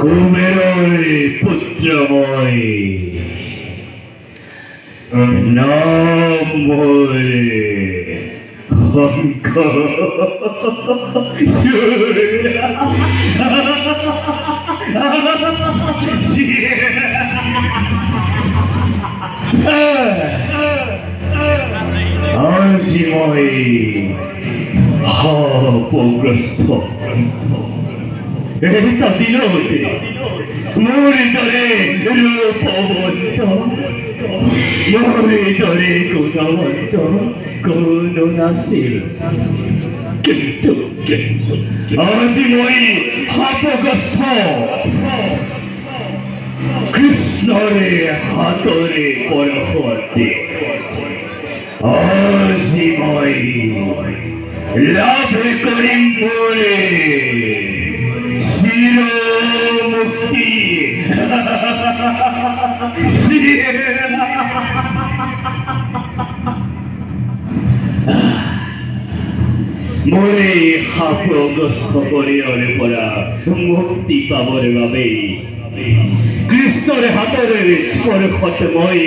কুবেরের পুত্রময় নাম হয়ে হংক আজিময় ভাবগ্রস্ত এটা দিন হতে মোরে দরে রূপবন্ত মোরে দরে গুণবন্ত কোন নাসির কিন্তু আজিময় ভাবগ্রস্ত কৃষ্ণরে হাতরে পরহতে আজিময় লাভ করিম মোরে চির মুক্তি মোরে সাপগ্ৰস্ত কৰিয়ৰে পৰা মুক্তি পাবৰে বাবে কৃষ্ণৰ হাতৰে স্পৰ্শত মই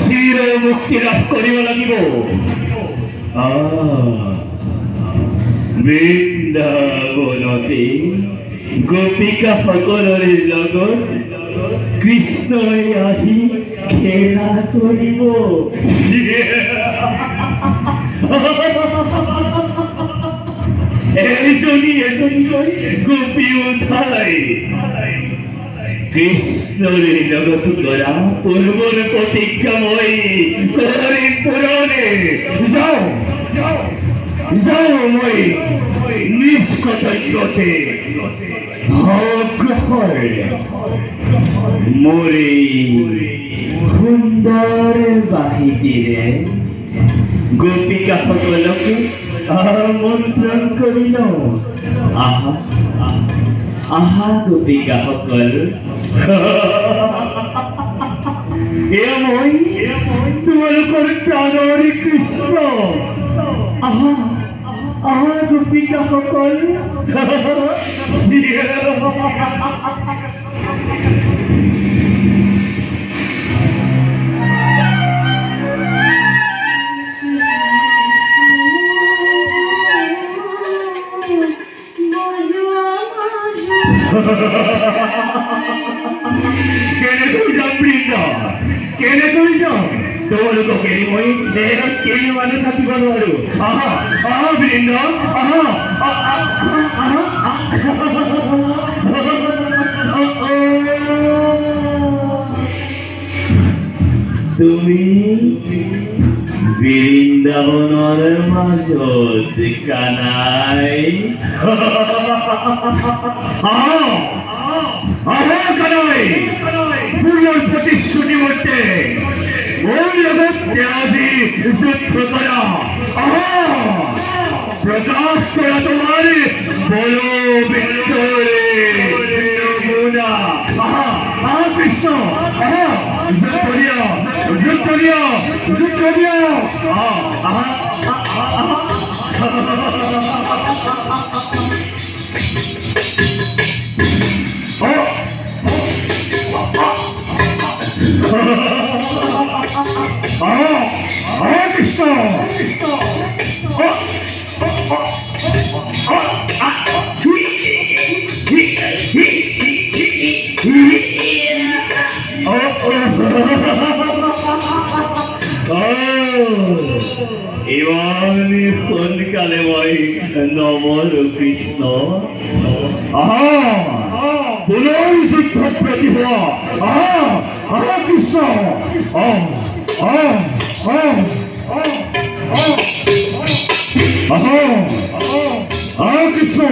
চিৰ মুক্তি লাভ কৰিব লাগিব। বৃন্দাবনতে গোপিকাসকলৰে লগত কৃষ্ণই আহি খেলা কৰিব। এজনীকৈ গোপী উঠাই কৃষ্ণৰে লগত কৰা পূৰ্বৰ প্ৰতিজ্ঞা মই কৰি পূৰণে যাওঁ মই নিজ কৰ্তব্যতে অগ্ৰসৰ। মোৰে সুন্দৰ বাহিনীৰে গোপিকাসকলকে আমন্ত্ৰণ কৰি লওঁ। আহা আহা গোপিকাসকল, এয়া মই তোমালোকৰ প্ৰাণৰ কৃষ্ণ। আহা আহা গোপিকাসকল। কেনে কই যাম বৃন্দা, কেনে কই যাম? তোমালোকক এৰি মই কেইমানো থাকিব নোৱাৰো। আহা আহা বৃন্দা, আহা তুমি বৃন্দাবনৰ মাজত কানাই। কানাই ফুলৰ প্ৰতিশ্ৰুতি মতে মোৰ লগত আজি যুদ্ধ কৰা। প্ৰকাশ কৰা তোমাৰ বলবিদ্যৰে নমুনা। কৃষ্ণ যুদ্ধ দিয়া, যুদ্ধ দিয়া, যুদ্ধ দিয়া। কৃষ্ণ ইমান সোনকালে মই নমৰ কৃষ্ণ। পুনৰ যুদ্ধত প্ৰতিভা। কৃষ্ণ কৃষ্ণ